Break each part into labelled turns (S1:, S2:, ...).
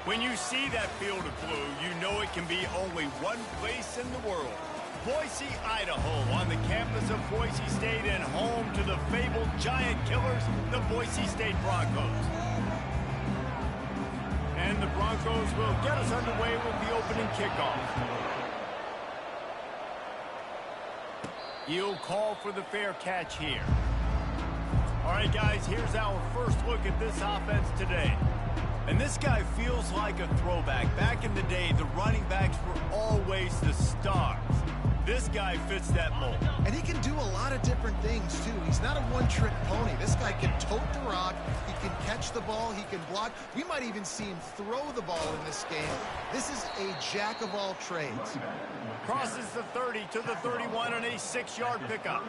S1: When you see that field of blue, you know it can be only one place in the world. Boise, Idaho, on the campus of Boise State and home to the fabled giant killers, the Boise State Broncos. And the Broncos will get us underway with the opening kickoff. He'll call for the fair catch here. All right, guys, here's our first look at this offense today. And this guy feels like a throwback. Back in the day, the running backs were always the stars. This guy fits that mold.
S2: And he can do a lot of different things, too. He's not a one-trick pony. This guy can tote the rock. He can catch the ball. He can block. We might even see him throw the ball in this game. This is a jack of all trades.
S1: Crosses the 30 to the 31 on a 6-yard pickup.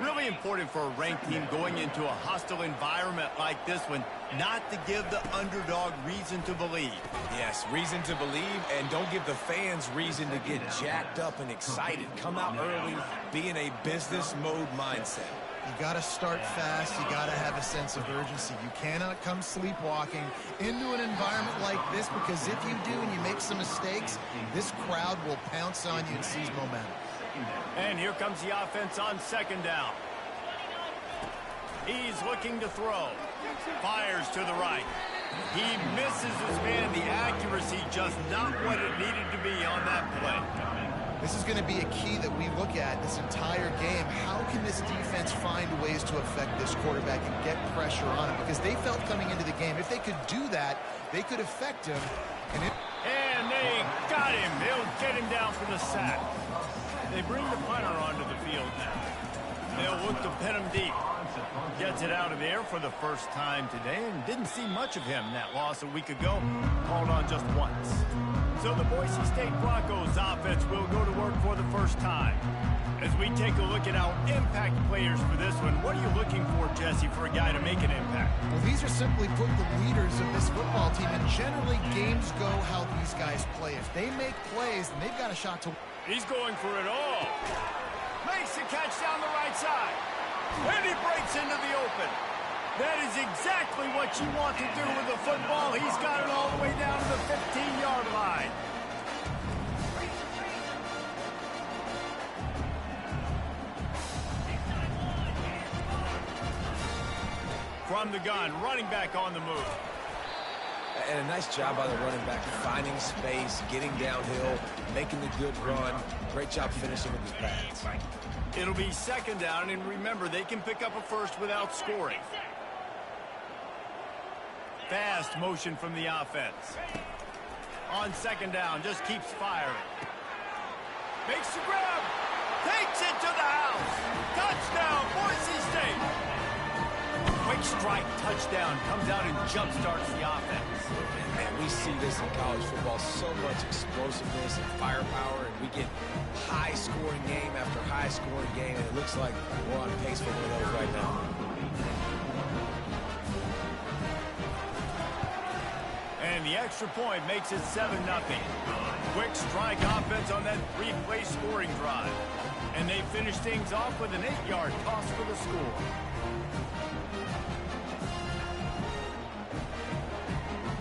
S1: Really important for a ranked team going into a hostile environment like this one, not to give the underdog reason to believe.
S3: Yes, reason to believe, and don't give the fans reason to get jacked up and excited. Come out early, be in a business mode mindset.
S2: You got to start fast. You got to have a sense of urgency. You cannot come sleepwalking into an environment like this, because if you do and you make some mistakes, this crowd will pounce on you and seize momentum.
S1: And here comes the offense on second down. He's looking to throw. Fires to the right. He misses his man. The accuracy just not what it needed to be on that play.
S2: This is going to be a key that we look at this entire game. How can this defense find ways to affect this quarterback and get pressure on him? Because they felt coming into the game, if they could do that, they could affect him.
S1: And they got him. They'll get him down for the sack. They bring the punter onto the field now. They'll look to pin him deep. Gets it out of there for the first time today, and didn't see much of him. That loss a week ago, called on just once. So the Boise State Broncos offense will go to work for the first time. As we take a look at our impact players for this one, what are you looking for, Jesse, for a guy to make an impact?
S2: Well, these are simply put the leaders of this football team, and generally games go how these guys play. If they make plays, then they've got a shot to...
S1: He's going for it all. Makes the catch down the right side. And he breaks into the open. That is exactly what you want to do with the football. He's got it all the way down to the 15-yard line. From the gun, running back on the move.
S3: And a nice job by the running back, finding space, getting downhill, making the good run. Great job finishing with his pads.
S1: It'll be second down, and remember, they can pick up a first without scoring. Fast motion from the offense. On second down, just keeps firing. Makes the grab. Takes it to the house. Touchdown, Boise State. Quick strike, touchdown, comes out and jump-starts the offense.
S3: Man, we see this in college football, so much explosiveness and firepower, and we get high-scoring game after high-scoring game, and it looks like we're on pace for one of those right now.
S1: And the extra point makes it 7-0. Quick strike offense on that three-play scoring drive. And they finish things off with an 8-yard toss for the score.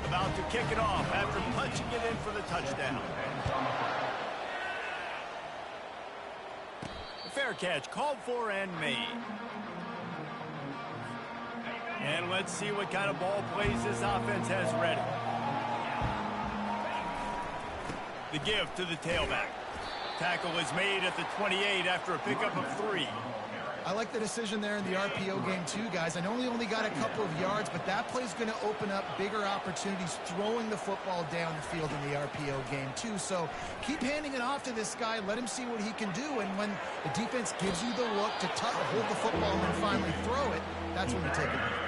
S1: About to kick it off after punching it in for the touchdown. A fair catch called for and made. And let's see what kind of ball plays this offense has ready. The give to the tailback. Tackle is made at the 28 after a pickup of 3.
S2: I like the decision there in the RPO game too, guys. I know he only got a couple of yards, but that play's going to open up bigger opportunities throwing the football down the field in the RPO game too. So keep handing it off to this guy. Let him see what he can do. And when the defense gives you the look to hold the football and then finally throw it, that's when you take advantage.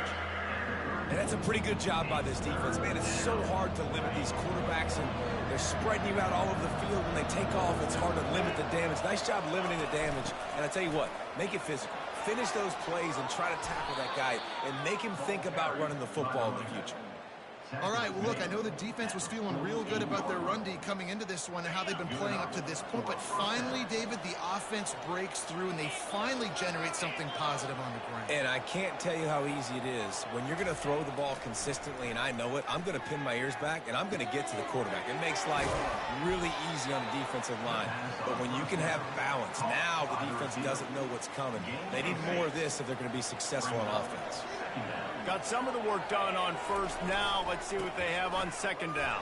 S3: And that's a pretty good job by this defense. Man, it's so hard to limit these quarterbacks, and they're spreading you out all over the field. When they take off, it's hard to limit the damage. Nice job limiting the damage. And I tell you what, make it physical. Finish those plays and try to tackle that guy and make him think about running the football in the future.
S2: All right, well, look, I know the defense was feeling real good about their run D coming into this one and how they've been playing up to this point, but finally, David, the offense breaks through and they finally generate something positive on the ground.
S3: And I can't tell you how easy it is. When you're going to throw the ball consistently, and I know it, I'm going to pin my ears back, and I'm going to get to the quarterback. It makes life really easy on the defensive line. But when you can have balance, now the defense doesn't know what's coming. They need more of this if they're going to be successful on offense.
S1: Got some of the work done on first. Now let's see what they have on second down.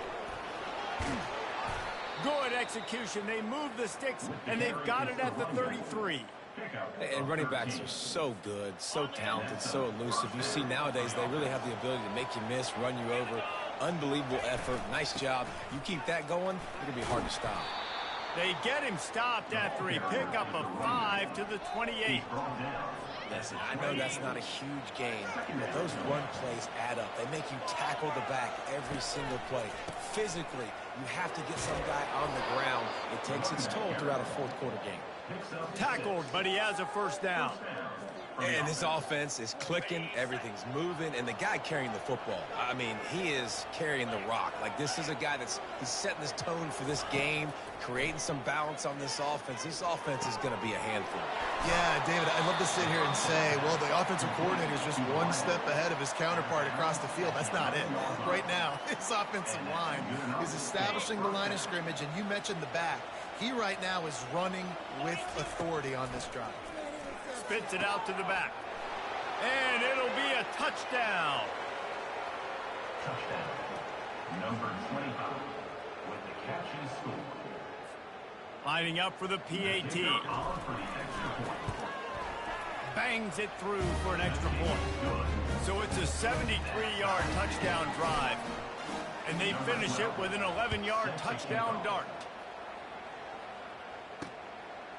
S1: Good execution. They move the sticks, and they've got it at the 33.
S3: And running backs are so good, so talented, so elusive. You see nowadays they really have the ability to make you miss, run you over. Unbelievable effort. Nice job. You keep that going, it's going to be hard to stop.
S1: They get him stopped after a pickup of 5 to the 28.
S3: Listen, I know that's not a huge gain, but those run plays add up. They make you tackle the back every single play. Physically, you have to get some guy on the ground. It takes its toll throughout a fourth-quarter game.
S1: Tackled, but he has a first down.
S3: And this offense is clicking, everything's moving, and the guy carrying the football, I mean, he is carrying the rock. Like, this is a guy he's setting this tone for this game, creating some balance on this offense. This offense is going to be a handful.
S2: Yeah, David, I'd love to sit here and say, well, the offensive coordinator is just one step ahead of his counterpart across the field. That's not it. Right now, his offensive line is establishing the line of scrimmage, and you mentioned the back. He right now is running with authority on this drive.
S1: Spits it out to the back. And it'll be a touchdown.
S4: Touchdown. Number 25 with the catch and score.
S1: Lining up for the PAT. Bangs it through for an extra point. So it's a 73-yard touchdown drive. And they finish it with an 11-yard touchdown dart.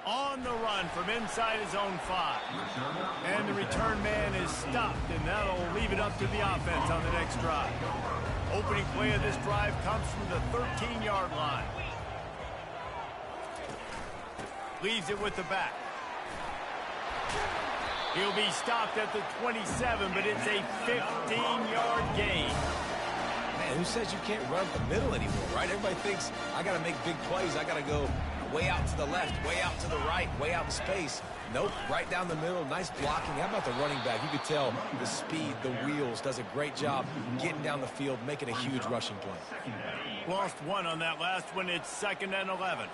S1: On the run from inside his own 5. And the return man is stopped, and that'll leave it up to the offense on the next drive. Opening play of this drive comes from the 13-yard line. Leaves it with the back. He'll be stopped at the 27, but it's a 15-yard gain.
S3: Man, who says you can't run the middle anymore, right? Everybody thinks, I got to make big plays. I got to go way out to the left, way out to the right, way out in space. Nope, right down the middle, nice blocking. How about the running back? You could tell the speed, the wheels, does a great job getting down the field, making a huge rushing play.
S1: Lost one on that last one. It's 2nd and 11.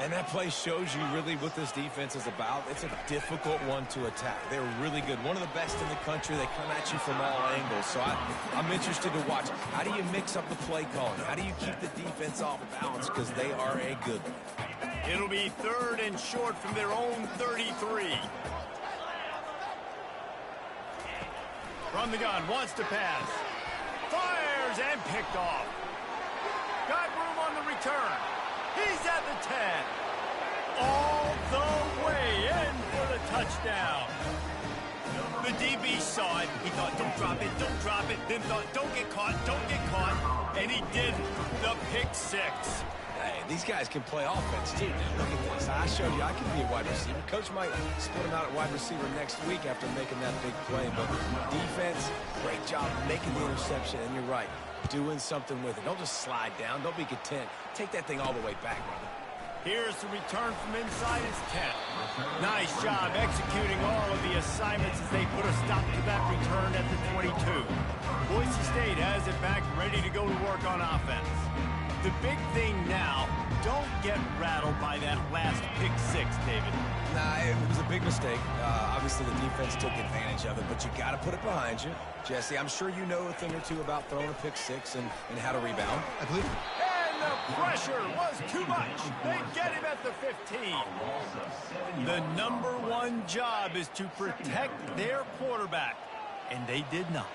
S3: And that play shows you really what this defense is about. It's a difficult one to attack. They're really good. One of the best in the country. They come at you from all angles. So I'm interested to watch. How do you mix up the play calling? How do you keep the defense off balance? Because they are a good one.
S1: It'll be 3rd and short from their own 33. From the gun, wants to pass. Fires and picked off. Got room on the return. He's at the 10. All the way in for the touchdown. The DB saw it. He thought, don't drop it, don't drop it. Then thought, don't get caught, don't get caught. And he did the pick 6.
S3: Hey, these guys can play offense, too. Now, look at this. I showed you I can be a wide receiver. Coach might split him out at wide receiver next week after making that big play. But defense, great job making the interception. And you're right, doing something with it. Don't just slide down. Don't be content. Take that thing all the way back, brother.
S1: Here's the return from inside his 10. Nice job executing all of the assignments as they put a stop to that return at the 22. Boise State has it back, ready to go to work on offense. The big thing now, don't get rattled by that last pick 6, David.
S3: Nah, it was a big mistake. Obviously, the defense took advantage of it, but you got to put it behind you. Jesse, I'm sure you know a thing or two about throwing a pick 6 and how to rebound.
S2: I believe.
S1: And the pressure was too much. They get him at the 15. The number 1 job is to protect their quarterback, and they did not.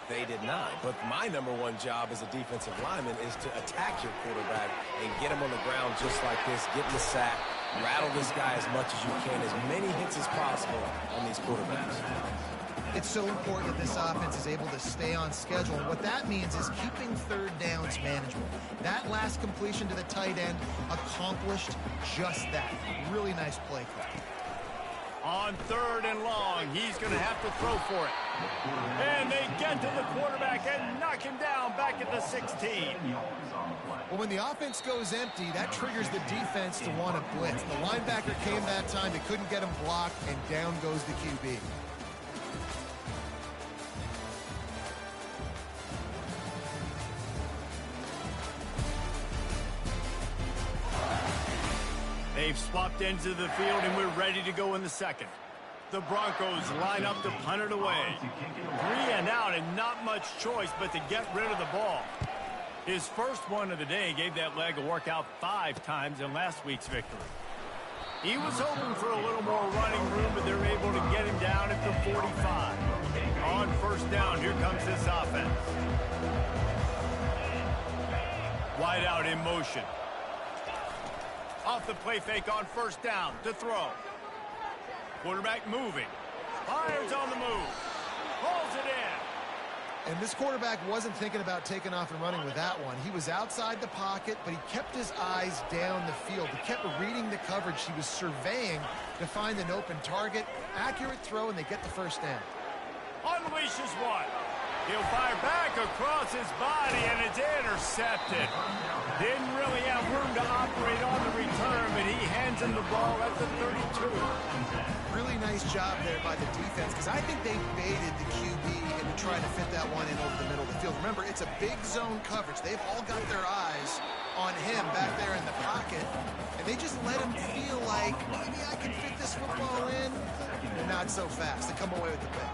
S3: They did not. But my number 1 job as a defensive lineman is to attack your quarterback and get him on the ground just like this, get in the sack, rattle this guy as much as you can, as many hits as possible on these quarterbacks.
S2: It's so important that this offense is able to stay on schedule. And what that means is keeping 3rd downs manageable. That last completion to the tight end accomplished just that. Really nice play call.
S1: On 3rd and long, he's going to have to throw for it. And they get to the quarterback and knock him down back at the 16.
S2: Well, when the offense goes empty, that triggers the defense to want to blitz. The linebacker came that time. They couldn't get him blocked, and down goes the QB.
S1: They've swapped ends of the field, and we're ready to go in the second. The Broncos line up to punt it away. 3 and out, and not much choice but to get rid of the ball. His first one of the day gave that leg a workout 5 times in last week's victory. He was hoping for a little more running room, but they're able to get him down at the 45. On first down, here comes this offense. Wide out in motion. Off the play fake on first down to throw. Quarterback moving. Fires on the move. Pulls it in.
S2: And this quarterback wasn't thinking about taking off and running with that one. He was outside the pocket, but he kept his eyes down the field. He kept reading the coverage. He was surveying to find an open target. Accurate throw, and they get the first down.
S1: Unleashes one. He'll fire back across his body, and it's intercepted. Didn't really have room to operate on the return, but he hands him the ball at the 32.
S2: Really nice job there by the defense, because I think they baited the QB into trying to fit that one in over the middle of the field. Remember, it's a big zone coverage. They've all got their eyes on him back there in the pocket, and they just let him feel like, maybe I can fit this football in. They're not so fast. They come away with the pick.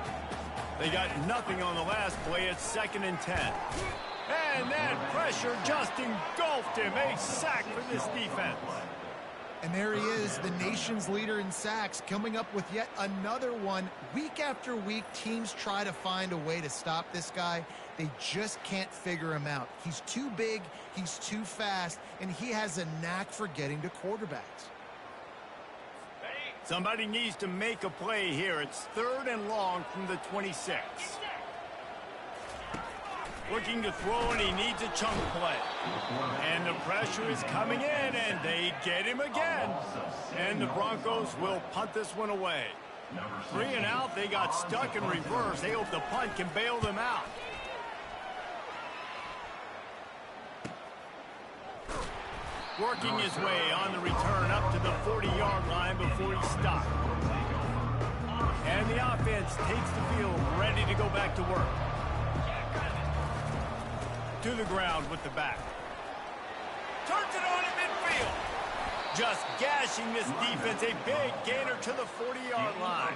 S1: They got nothing on the last play. It's 2nd and 10. And that pressure just engulfed him. A sack for this defense.
S2: And there he is, the nation's leader in sacks, coming up with yet another one. Week after week, teams try to find a way to stop this guy. They just can't figure him out. He's too big, he's too fast, and he has a knack for getting to quarterbacks.
S1: Somebody needs to make a play here. It's 3rd and long from the 26. Looking to throw, and he needs a chunk play. And the pressure is coming in, and they get him again. And the Broncos will punt this one away. 3 and out, they got stuck in reverse. They hope the punt can bail them out. Working his way on the return up to the 40-yard line before he stopped. And the offense takes the field, ready to go back to work. To the ground with the back. Turns it on in midfield. Just gashing this defense. A big gainer to the 40-yard line.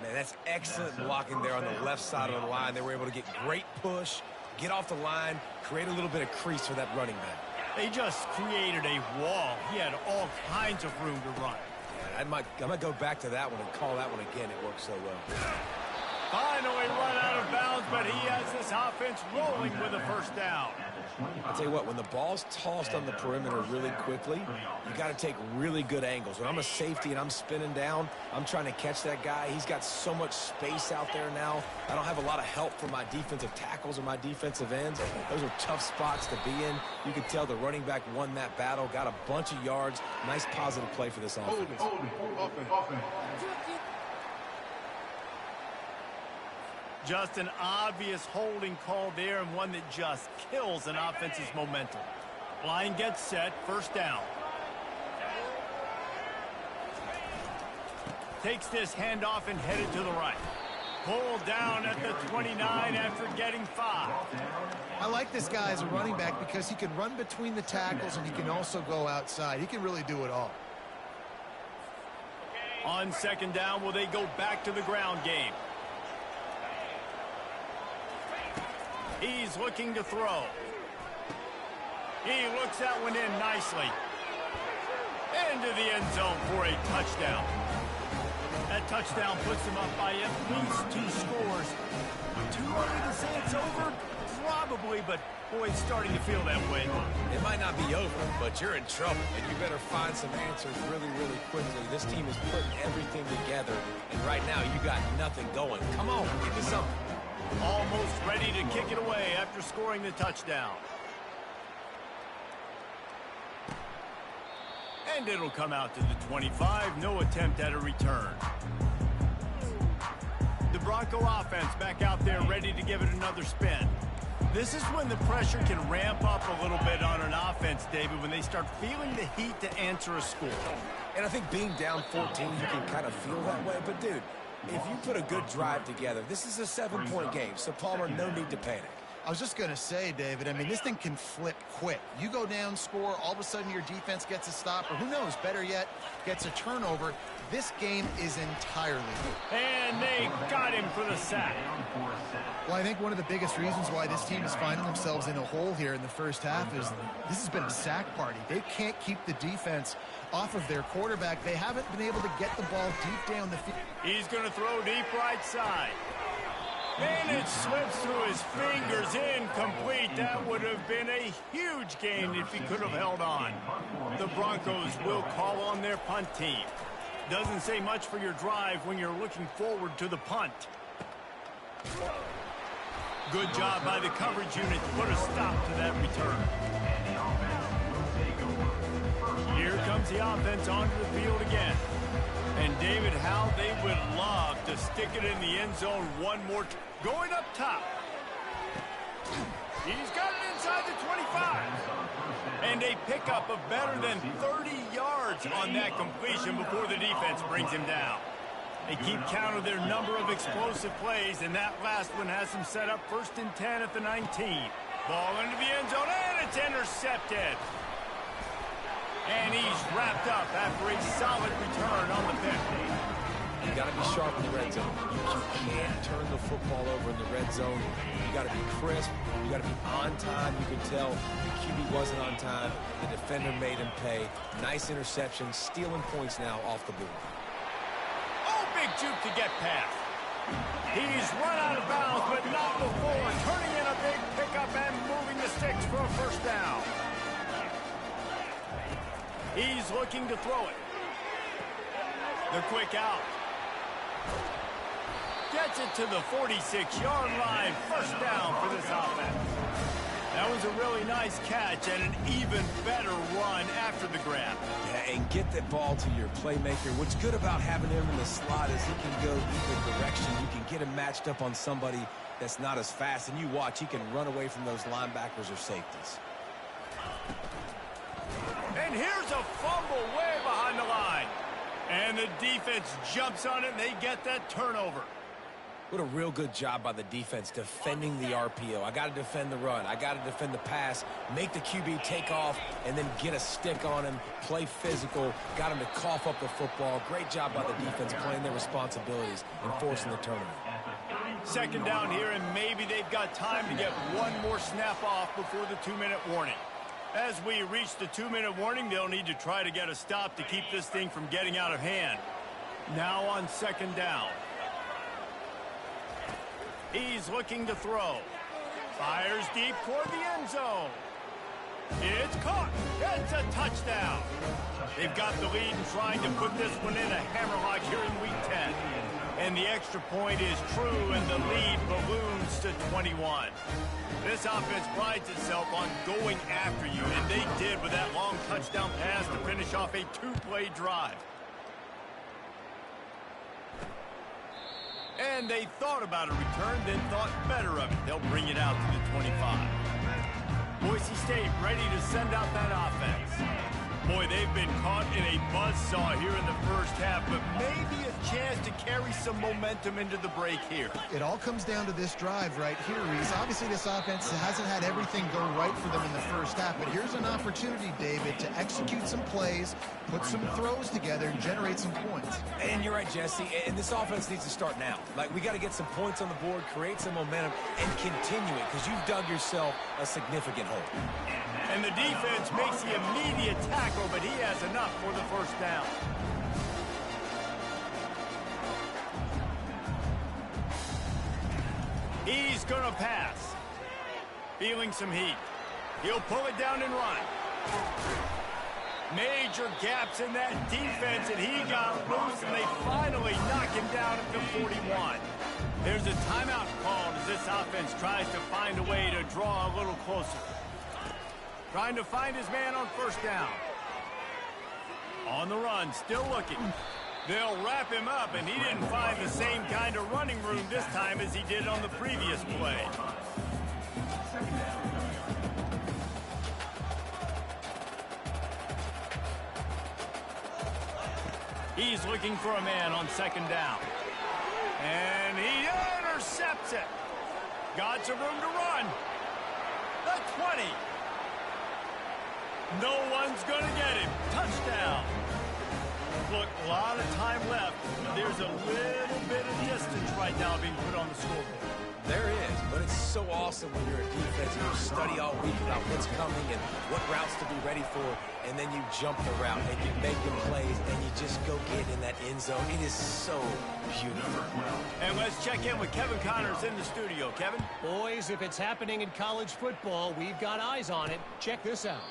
S3: Man, that's excellent blocking there on the left side of the line. They were able to get great push, get off the line, create a little bit of crease for that running back.
S1: They just created a wall. He had all kinds of room to run.
S3: Yeah, I might go back to that one and call that one again. It worked so well.
S1: Finally run out of bounds, but he has this offense rolling with a first down.
S3: I'll tell you what, when the ball's tossed on the perimeter really quickly, you got to take really good angles. When I'm a safety and I'm spinning down, I'm trying to catch that guy. He's got so much space out there now. I don't have a lot of help from my defensive tackles or my defensive ends. Those are tough spots to be in. You can tell the running back won that battle, got a bunch of yards. Nice positive play for this offense.
S1: Just an obvious holding call there, and one that just kills an offense's momentum. Line gets set, first down. Takes this handoff and headed to the right. Pulled down at the 29 after getting 5.
S2: I like this guy as a running back because he can run between the tackles and he can also go outside. He can really do it all.
S1: On second down, will they go back to the ground game? He's looking to throw. He looks that one in nicely. Into the end zone for a touchdown. That touchdown puts him up by at least 2 scores. Too early to say it's over? Probably, but boy, it's starting to feel that way.
S3: It might not be over, but you're in trouble, and you better find some answers really, really quickly. This team is putting everything together, and right now you got nothing going. Come on, give me something.
S1: Almost ready to kick it away after scoring the touchdown. And it'll come out to the 25. No attempt at a return. The Bronco offense back out there ready to give it another spin. This is when the pressure can ramp up a little bit on an offense, David, when they start feeling the heat to answer a score.
S3: And I think being down 14, you can kind of feel that way. But, dude, if you put a good drive together, this is a 7-point game. So, Palmer, no need to panic.
S2: I was just going to say, David, I mean, this thing can flip quick. You go down, score, all of a sudden your defense gets a stop, or who knows, better yet, gets a turnover. This game is entirely new.
S1: And they got him for the sack.
S2: Well, I think one of the biggest reasons why this team is finding themselves in a hole here in the first half is this has been a sack party. They can't keep the defense off of their quarterback. They haven't been able to get the ball deep down the field.
S1: He's going to throw deep right side. And it slips through his fingers, incomplete. That would have been a huge gain if he could have held on. The Broncos will call on their punt team. Doesn't say much for your drive when you're looking forward to the punt. Good job by the coverage unit to put a stop to that return. Here comes the offense onto the field again. And David, how they would love to stick it in the end zone one more time. Going up top. He's got it inside the 25. And a pickup of better than 30 yards on that completion before the defense brings him down. They keep count of their number of explosive plays, and that last one has them set up 1st and 10 at the 19. Ball into the end zone, and it's intercepted. And he's wrapped up after a solid return on the pick.
S3: You got to be sharp in the red zone. You can't turn the football over in the red zone. You got to be crisp. You got to be on time. You can tell the QB wasn't on time. The defender made him pay. Nice interception, stealing points now off the board.
S1: Oh, big juke to get past. He's run out of bounds, but not before turning in a big pickup and moving the sticks for a first down. He's looking to throw it. The quick out. Gets it to the 46-yard line. First down for this offense. That was a really nice catch and an even better run after the grab.
S3: Yeah, and get that ball to your playmaker. What's good about having him in the slot is he can go either direction. You can get him matched up on somebody that's not as fast. And you watch, he can run away from those linebackers or safeties.
S1: And here's a fumble way behind the line. And the defense jumps on it, and they get that turnover.
S3: What a real good job by the defense defending the RPO. I got to defend the run. I got to defend the pass, make the QB take off, and then get a stick on him, play physical, got him to cough up the football. Great job by the defense playing their responsibilities and forcing the turnover.
S1: Second down here, and maybe they've got time to get one more snap off before the 2-minute warning. As we reach the 2-minute warning, they'll need to try to get a stop to keep this thing from getting out of hand. Now on second down. He's looking to throw. Fires deep toward the end zone. It's caught. It's a touchdown. They've got the lead and trying to put this one in a hammerlock here in Week 10. And the extra point is true, and the lead balloons to 21. This offense prides itself on going after you, and they did with that long touchdown pass to finish off a 2-play drive. And they thought about a return, then thought better of it. They'll bring it out to the 25. Boise State ready to send out that offense. Boy, they've been caught in a buzzsaw here in the first half, but maybe a chance to carry some momentum into the break here.
S2: It all comes down to this drive right here, Reese. Obviously, this offense hasn't had everything go right for them in the first half, but here's an opportunity, David, to execute some plays, put some throws together, and generate some points.
S3: And you're right, Jesse, and this offense needs to start now. Like, we got to get some points on the board, create some momentum, and continue it, because you've dug yourself a significant hole.
S1: And the defense makes the immediate tackle, but he has enough for the first down. He's going to pass. Feeling some heat. He'll pull it down and run. Major gaps in that defense, and he got loose, and they finally knock him down at the 41. There's a timeout called as this offense tries to find a way to draw a little closer. Trying to find his man on first down. On the run, still looking. They'll wrap him up, and he didn't find the same kind of running room this time as he did on the previous play. He's looking for a man on second down. And he intercepts it. Got some room to run. The 20. No one's going to get him. Touchdown. Look, a lot of time left. There's a little bit of distance right now being put on the scoreboard.
S3: There is, but it's so awesome when you're a defense and you study all week about what's coming and what routes to be ready for, and then you jump the route and you make the plays and you just go get in that end zone. It is so beautiful.
S1: And let's check in with Kevin Connors in the studio. Kevin?
S5: Boys, if it's happening in college football, we've got eyes on it. Check this out.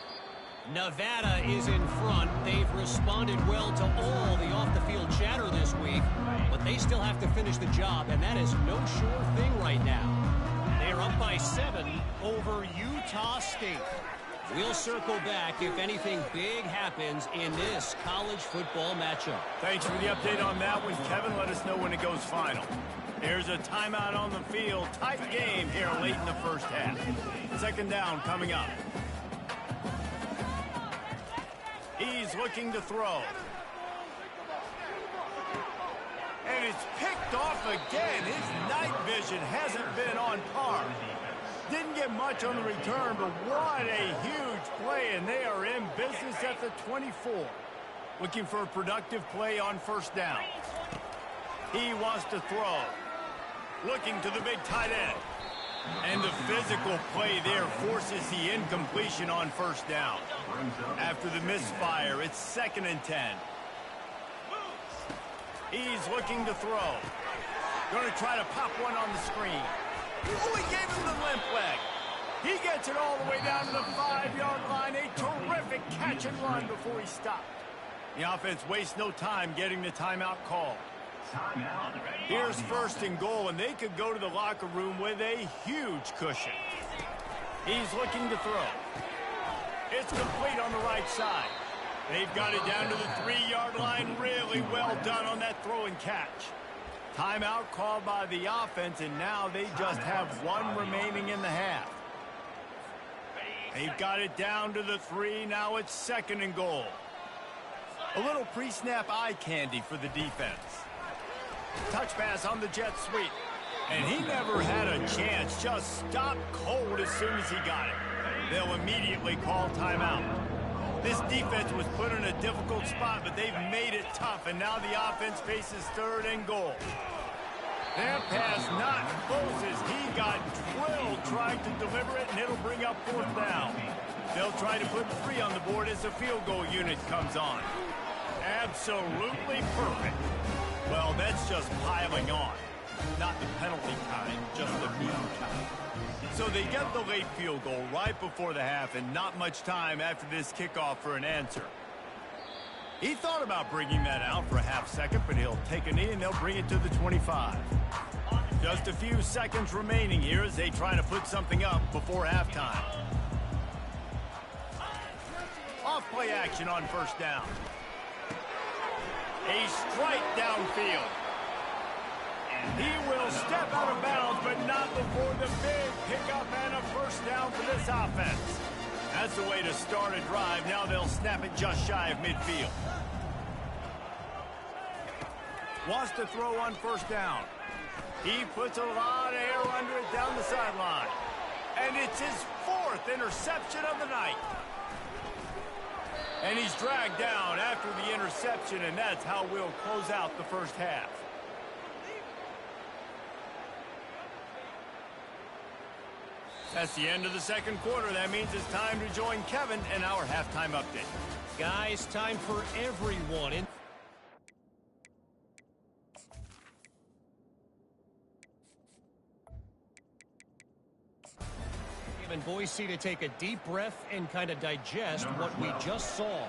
S5: Nevada is in front. They've responded well to all the off-the-field chatter this week, but they still have to finish the job, and that is no sure thing right now. They're up by 7 over Utah State. We'll circle back if anything big happens in this college football matchup.
S1: Thanks for the update on that one, Kevin. Let us know when it goes final. There's a timeout on the field. Tight game here late in the first half. Second down coming up. He's looking to throw. And it's picked off again. His night vision hasn't been on par. Didn't get much on the return, but what a huge play, and they are in business at the 24. Looking for a productive play on first down. He wants to throw. Looking to the big tight end. And the physical play there forces the incompletion on first down. After the misfire, it's 2nd and 10. He's looking to throw. Going to try to pop one on the screen. Oh, he gave him the limp leg. He gets it all the way down to the 5-yard line. A terrific catch and run before he stopped. The offense wastes no time getting the timeout call. Here's 1st and goal, and they could go to the locker room with a huge cushion. He's looking to throw. It's complete on the right side. They've got it down to the 3-yard line. Really well done on that throw and catch. Timeout called by the offense, and now they just have 1 remaining in the half. They've got it down to the 3. Now it's 2nd and goal. A little pre-snap eye candy for the defense. Touch pass on the jet sweep. And he never had a chance. Just stopped cold as soon as he got it. They'll immediately call timeout. This defense was put in a difficult spot, but they've made it tough, and now the offense faces 3rd and goal. That pass not close as he got drilled trying to deliver it, and it'll bring up 4th down. They'll try to put 3 on the board as the field goal unit comes on. Absolutely perfect. Well, that's just piling on. Not the penalty kind, just the mean kind. So they get the late field goal right before the half, and not much time after this kickoff for an answer. He thought about bringing that out for a half second, but he'll take a knee and they'll bring it to the 25. Just a few seconds remaining here as they try to put something up before halftime. Off play action on first down. A strike downfield. He will step out of bounds, but not before the big pickup and a first down for this offense. That's the way to start a drive. Now they'll snap it just shy of midfield. Wants to throw on first down. He puts a lot of air under it down the sideline. And it's his 4th interception of the night. And he's dragged down after the interception, and that's how we'll close out the first half. That's the end of the second quarter. That means it's time to join Kevin in our halftime update.
S5: Guys, time for everyone in. And Boise to take a deep breath and kind of digest what we just saw.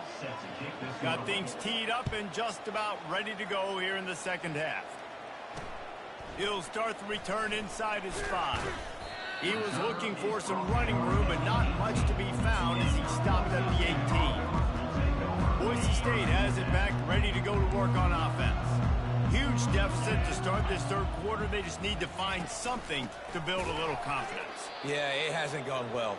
S1: Got things teed up and just about ready to go here in the second half. He'll start the return inside his 5. He was looking for some running room, but not much to be found as he stopped at the 18. Boise State has it back, ready to go to work on offense. Huge deficit to start this third quarter. They just need to find something to build a little confidence.
S3: Yeah, it hasn't gone well.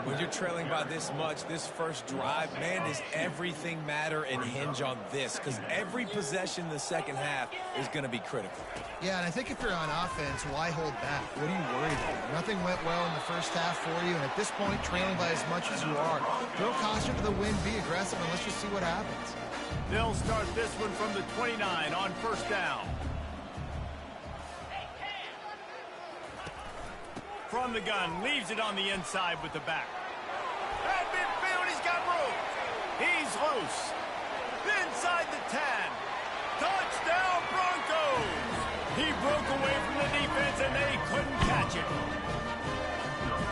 S3: When you're trailing by this much, this first drive, man, does everything matter and hinge on this? Because every possession in the second half is going to be critical.
S2: Yeah, and I think if you're on offense, why hold back? What are you worried about? Nothing went well in the first half for you, and at this point, trailing by as much as you are, throw caution to the wind, be aggressive, and let's just see what happens.
S1: They'll start this one from the 29 on first down. From the gun, leaves it on the inside with the back. At midfield, he's got room. He's loose. Inside the 10. Touchdown, Broncos! He broke away from the defense, and they couldn't catch it.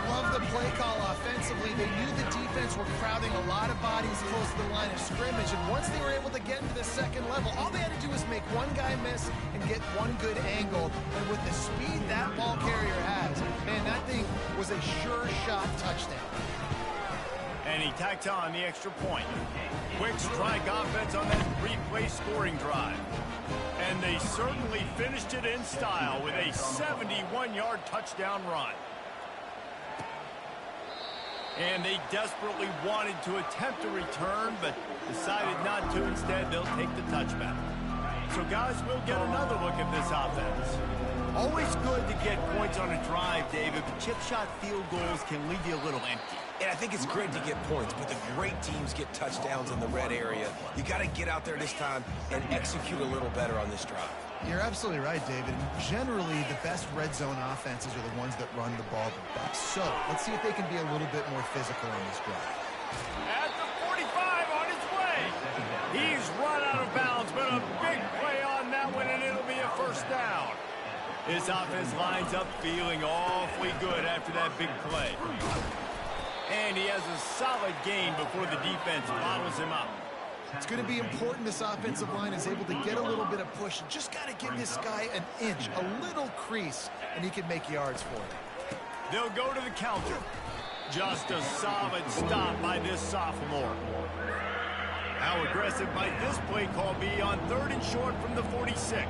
S2: Love the play call offensively. They knew the defense were crowding a lot of bodies close to the line of scrimmage, and once they were able to get into the second level, all they had to do was make one guy miss and get one good angle. And with the speed that ball carrier has, man, that thing was a sure shot touchdown.
S1: And he tacks on the extra point. Quick strike offense on that three-play scoring drive. And they certainly finished it in style with a 71-yard touchdown run. And they desperately wanted to attempt a return, but decided not to. Instead, they'll take the touchback. So, guys, we'll get another look at this offense. Always good to get points on a drive, David, but chip shot field goals can leave you a little empty.
S3: And I think it's great to get points, but the great teams get touchdowns in the red area. You got to get out there this time and execute a little better on this drive.
S2: You're absolutely right, David. Generally, the best red zone offenses are the ones that run the ball the best. So, let's see if they can be a little bit more physical on this drive.
S1: At the 45 on his way. He's run out of bounds, but a big play on that one, and it'll be a first down. His offense lines up feeling awfully good after that big play. And he has a solid gain before the defense bottles him up.
S2: It's going to be important this offensive line is able to get a little bit of push. Just got to give this guy an inch, a little crease, and he can make yards for it.
S1: They'll go to the counter. Just a solid stop by this sophomore. How aggressive might this play call be on 3rd and short from the 46?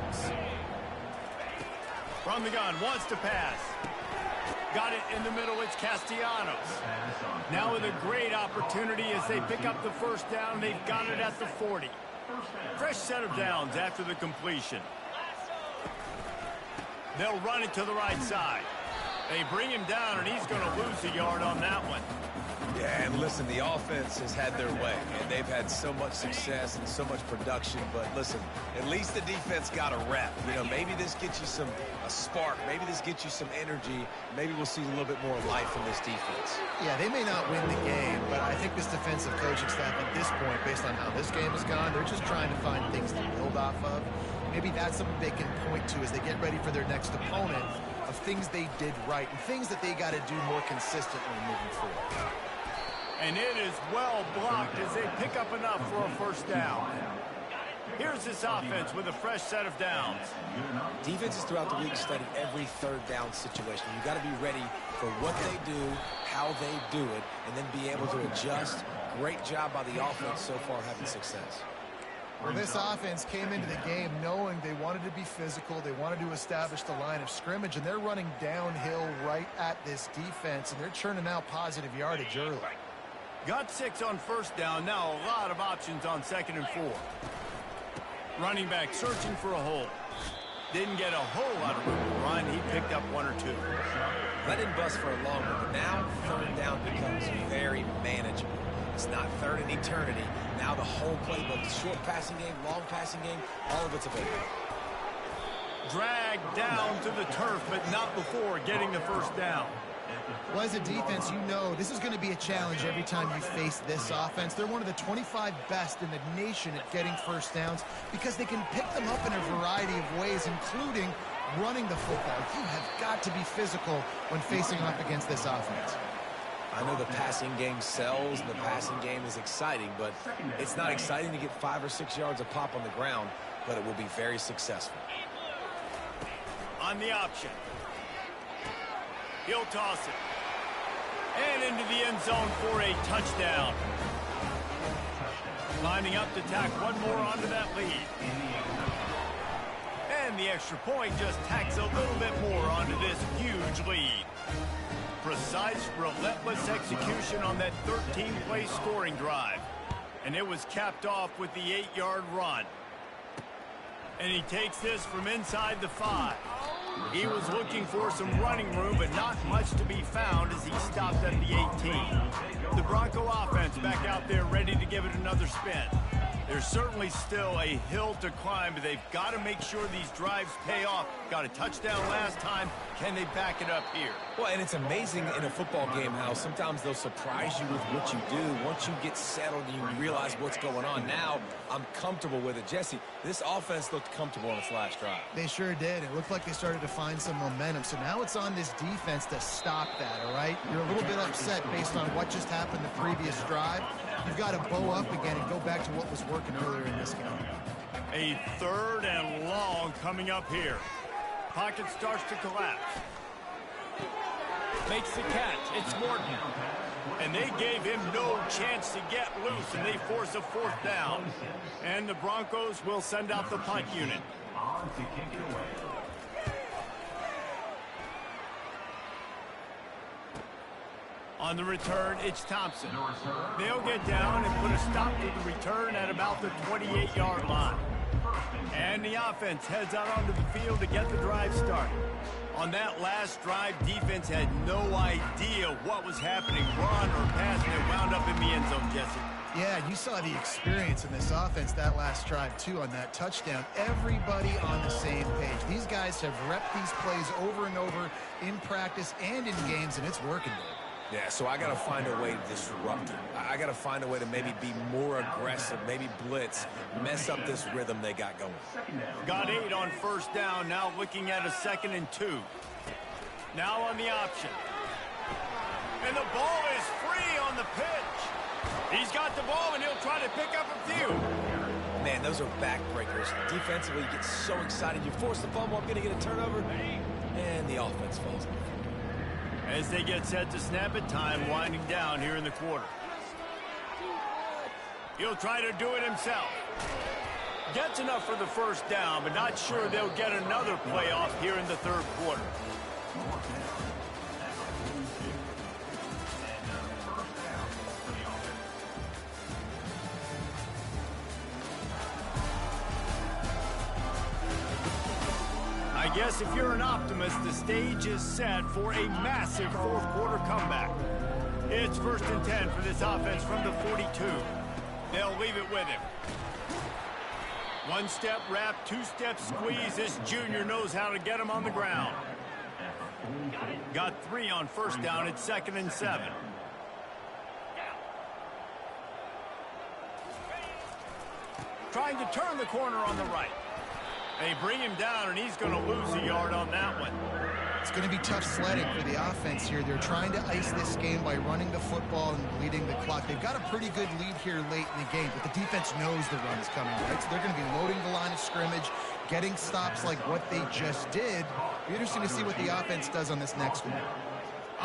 S1: From the gun, wants to pass. Got it in the middle, it's Castellanos. Now with a great opportunity as they pick up the first down, they've got it at the 40. Fresh set of downs after the completion. They'll run it to the right side. They bring him down, and he's going to lose a yard on that one.
S3: Yeah, and listen, the offense has had their way, and they've had so much success and so much production. But listen, at least the defense got a rep. You know, maybe this gets you a spark. Maybe this gets you some energy. Maybe we'll see a little bit more life from this defense.
S2: Yeah, they may not win the game, but I think this defensive coaching staff at this point, based on how this game has gone, they're just trying to find things to build off of. Maybe that's something they can point to as they get ready for their next opponent, of things they did right and things that they got to do more consistently moving forward.
S1: And it is well blocked as they pick up enough for a first down. Here's this offense with a fresh set of downs.
S3: Defenses throughout the league study every third down situation. You got to be ready for what they do, how they do it, and then be able to adjust. Great job by the offense so far having success.
S2: Well, this offense came into the game knowing they wanted to be physical. They wanted to establish the line of scrimmage, and they're running downhill right at this defense, and they're churning out positive yardage early.
S1: Got 6 on first down. Now a lot of options on 2nd and 4. Running back searching for a hole. Didn't get a whole lot of room to run. He picked up 1 or 2.
S3: That didn't bust for a long one, but now 3rd down becomes very manageable. It's not 3rd and eternity. Now the whole playbook, short passing game, long passing game, all of it's available.
S1: Dragged down to the turf, but not before getting the first down.
S2: Well, as a defense, you know this is going to be a challenge every time you face this offense. They're one of the 25 best in the nation at getting first downs because they can pick them up in a variety of ways, including running the football. You have got to be physical when facing off against this offense.
S3: I know the passing game sells, and the passing game is exciting, but it's not exciting to get 5 or 6 yards a pop on the ground, but it will be very successful.
S1: On the option. He'll toss it. And into the end zone for a touchdown. Lining up to tack one more onto that lead. And the extra point just tacks a little bit more onto this huge lead. Precise, relentless execution on that 13-play scoring drive. And it was capped off with the 8-yard run. And he takes this from inside the 5. He was looking for some running room, but not much to be found as he stopped at the 18. The Bronco offense back out there ready to give it another spin. There's certainly still a hill to climb, but they've got to make sure these drives pay off. Got a touchdown last time. Can they back it up here?
S3: Well, and it's amazing in a football game how sometimes they'll surprise you with what you do. Once you get settled and you realize what's going on. Now, I'm comfortable with it. Jesse, this offense looked comfortable on its last drive.
S2: They sure did. It looked like they started to find some momentum. So now it's on this defense to stop that, all right? You're a little bit upset based on what just happened the previous drive. You've got to bow up again and go back to what was working earlier in this game.
S1: A 3rd and long coming up here. Pocket starts to collapse. Makes the catch. It's Morton. And they gave him no chance to get loose, and they force a 4th down. And the Broncos will send out the punt unit. On the return, it's Thompson. They'll get down and put a stop to the return at about the 28-yard line. And the offense heads out onto the field to get the drive started. On that last drive, defense had no idea what was happening, run or pass, and they wound up in the end zone, Jesse.
S2: Yeah, you saw the experience in this offense that last drive, too, on that touchdown. Everybody on the same page. These guys have repped these plays over and over in practice and in games, and it's working, Dave.
S3: Yeah, so I got to find a way to disrupt it. I got to find a way to maybe be more aggressive, maybe blitz, mess up this rhythm they got going.
S1: Got 8 on 1st down, now looking at a 2nd and 2. Now on the option. And the ball is free on the pitch. He's got the ball, and he'll try to pick up a few.
S3: Man, those are backbreakers. Defensively, you get so excited. You force the fumble, I'm going to get a turnover, and the offense falls.
S1: As they get set to snap it, time winding down here in the quarter. He'll try to do it himself. Gets enough for the 1st down, but not sure they'll get another playoff here in the 3rd quarter. I guess if you're an optimist, the stage is set for a massive 4th quarter comeback. It's 1st and 10 for this offense from the 42. They'll leave it with him. 1-step wrap, 2-step squeeze. This junior knows how to get him on the ground. Got 3 on 1st down. It's 2nd and 7. Trying to turn the corner on the right. They bring him down, and he's going to lose a yard on that one.
S2: It's going to be tough sledding for the offense here. They're trying to ice this game by running the football and bleeding the clock. They've got a pretty good lead here late in the game, but the defense knows the run is coming, right? So they're going to be loading the line of scrimmage, getting stops like what they just did. It'll be interesting to see what the offense does on this next one.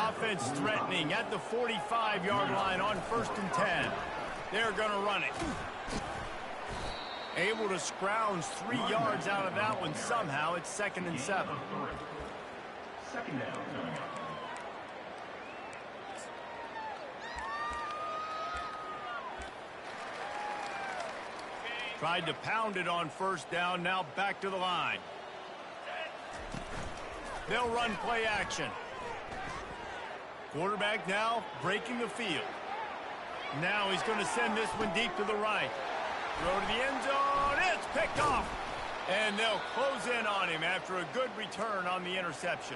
S1: Offense threatening at the 45-yard line on 1st and 10. They're going to run it. Able to scrounge 3 yards out of that one somehow. It's 2nd and 7. Tried to pound it on 1st down. Now back to the line. They'll run play action. Quarterback now breaking the field. Now he's going to send this one deep to the right. Throw to the end zone. It's picked off. And they'll close in on him after a good return on the interception.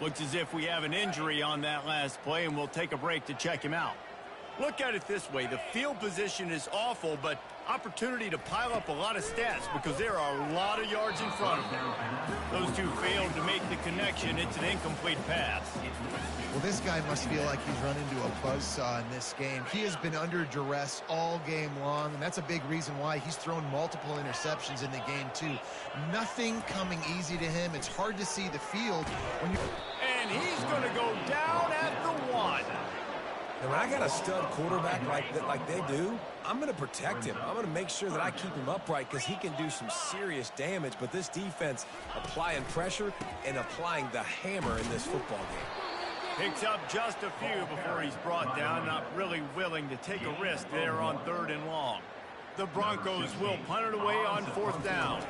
S1: Looks as if we have an injury on that last play, and we'll take a break to check him out. Look at it this way. The field position is awful, but opportunity to pile up a lot of stats because there are a lot of yards in front of them. Those two failed to make the connection. It's an incomplete pass.
S2: Well, this guy must feel like he's run into a buzzsaw in this game. He has been under duress all game long, and that's a big reason why he's thrown multiple interceptions in the game, too. Nothing coming easy to him. It's hard to see the field when you...
S1: And he's going to go down at the 1.
S3: And when I got a stud quarterback like they do, I'm going to protect him. I'm going to make sure that I keep him upright because he can do some serious damage. But this defense applying pressure and applying the hammer in this football game.
S1: Picks up just a few before he's brought down, not really willing to take a risk there on 3rd and long. The Broncos will punt it away on 4th down.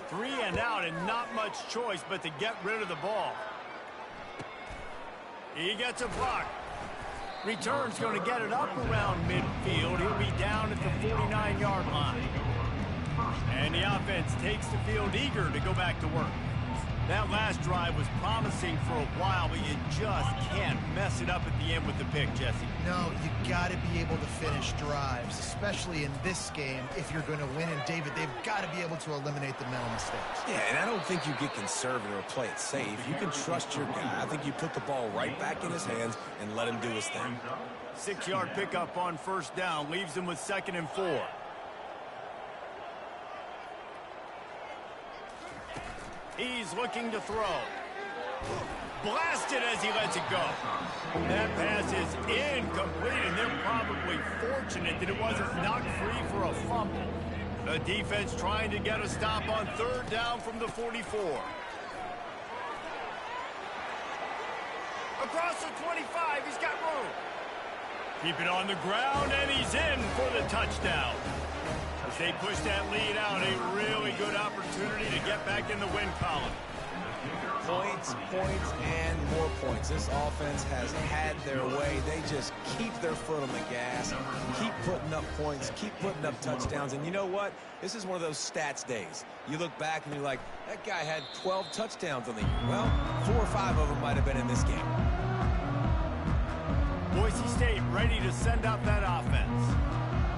S1: 3 and out and not much choice but to get rid of the ball. He gets a block. Return's going to get it up around midfield. He'll be down at the 49-yard line. And the offense takes the field eager to go back to work. That last drive was promising for a while, but you just can't mess it up at the end with the pick, Jesse.
S2: No, you got to be able to finish drives, especially in this game. If you're going to win, and David, they've got to be able to eliminate the mental mistakes.
S3: Yeah, and I don't think you get conservative or play it safe. You can trust your guy. I think you put the ball right back in his hands and let him do his thing.
S1: 6-yard pickup on 1st down leaves him with 2nd and 4. He's looking to throw. Blasted as he lets it go. That pass is incomplete, and they're probably fortunate that it wasn't knocked free for a fumble. The defense trying to get a stop on 3rd down from the 44. Across the 25, he's got room. Keep it on the ground, and he's in for the touchdown. As they push that lead out, a really good opportunity to get back in the win column.
S3: Points, points, and more points. This offense has had their way. They just keep their foot on the gas, keep putting up points, keep putting up touchdowns. And you know what? This is one of those stats days. You look back and you're like, that guy had 12 touchdowns on the year. Well, 4 or 5 of them might have been in this game.
S1: Boise State ready to send out that offense.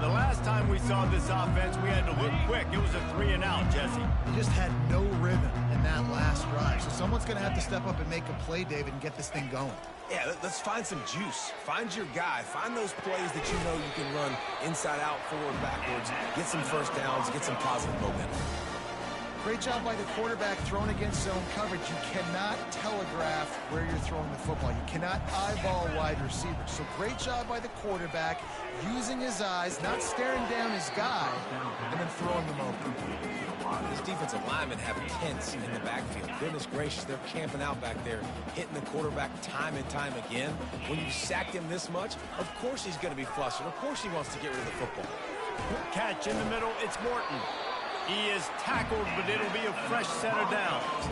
S1: The last time we saw this offense, we had to look quick. It was a 3 and out, Jesse.
S2: They just had no rhythm in that last drive. So someone's going to have to step up and make a play, David, and get this thing going.
S3: Yeah, let's find some juice. Find your guy. Find those plays that you know you can run inside out, forward, backwards. Get some 1st downs. Get some positive momentum.
S2: Great job by the quarterback throwing against zone coverage. You cannot telegraph where you're throwing the football. You cannot eyeball wide receivers. So great job by the quarterback using his eyes, not staring down his guy, and then throwing them open.
S3: This defensive linemen have tents in the backfield. Goodness gracious, they're camping out back there, hitting the quarterback time and time again. When you sacked him this much, of course he's going to be flustered. Of course he wants to get rid of the football.
S1: Catch in the middle, it's Morton. He is tackled, but it'll be a fresh set of downs.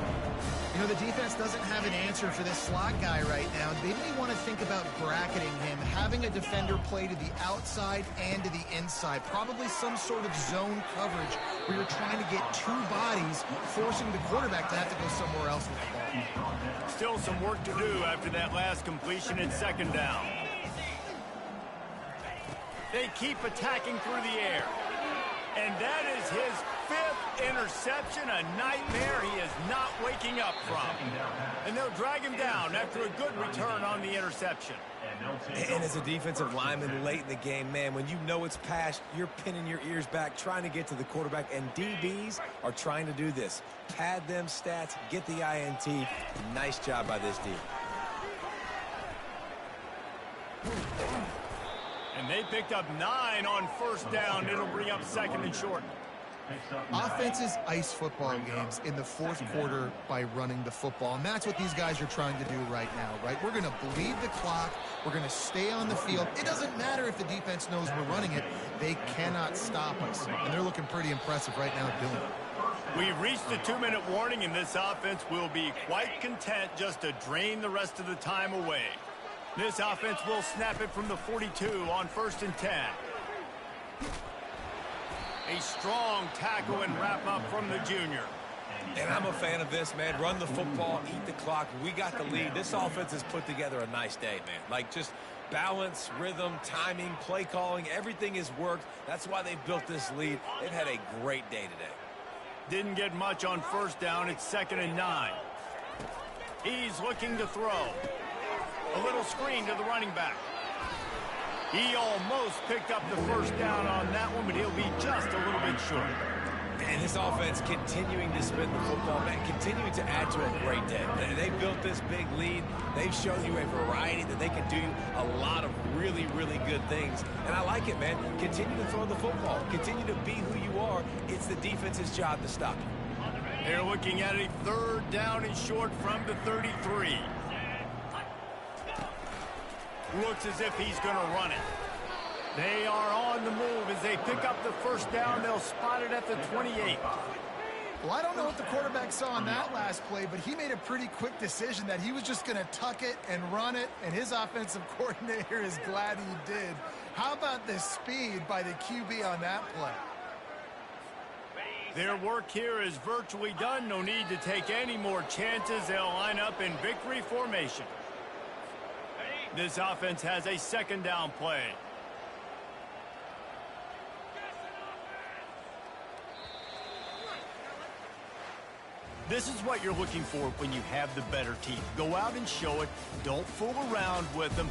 S2: You know, the defense doesn't have an answer for this slot guy right now. They may want to think about bracketing him, having a defender play to the outside and to the inside. Probably some sort of zone coverage where you're trying to get 2 bodies, forcing the quarterback to have to go somewhere else with the ball.
S1: Still some work to do after that last completion at 2nd down. They keep attacking through the air. And that is his 5th interception, a nightmare he is not waking up from. And they'll drag him down after a good return on the interception.
S3: And as a defensive lineman late in the game, man, when you know it's past, you're pinning your ears back, trying to get to the quarterback, and DBs are trying to do this. Pad them stats, get the INT. Nice job by this D.
S1: And they picked up 9 on 1st down. It'll bring up 2nd and short.
S2: Offenses ice football games in the 4th quarter by running the football. And that's what these guys are trying to do right now, right? We're going to bleed the clock. We're going to stay on the field. It doesn't matter if the defense knows we're running it. They cannot stop us. And they're looking pretty impressive right now doing it.
S1: We've reached the 2-minute warning, and this offense will be quite content just to drain the rest of the time away. This offense will snap it from the 42 on 1st and 10. A strong tackle and wrap up from the junior.
S3: And I'm a fan of this, man. Run the football, eat the clock. We got the lead. This offense has put together a nice day, man. Like just balance, rhythm, timing, play calling, everything has worked. That's why they built this lead. They've had a great day today.
S1: Didn't get much on 1st down. It's 2nd and 9. He's looking to throw. A little screen to the running back. He almost picked up the 1st down on that one, but he'll be just a little bit short.
S3: And this offense continuing to spin the football, man, continuing to add to a great day. They built this big lead. They've shown you a variety that they can do a lot of really, really good things. And I like it, man. Continue to throw the football. Continue to be who you are. It's the defense's job to stop you.
S1: They're looking at a 3rd down and short from the 33. Looks as if he's going to run it. They are on the move as they pick up the 1st down. They'll spot it at the 28.
S2: Well, I don't know what the quarterback saw on that last play, but he made a pretty quick decision that he was just going to tuck it and run it, and his offensive coordinator is glad he did. How about the speed by the QB on that play?
S1: Their work here is virtually done. No need to take any more chances. They'll line up in victory formation. This offense has a 2nd down play. This is what you're looking for when you have the better team. Go out and show it. Don't fool around with them.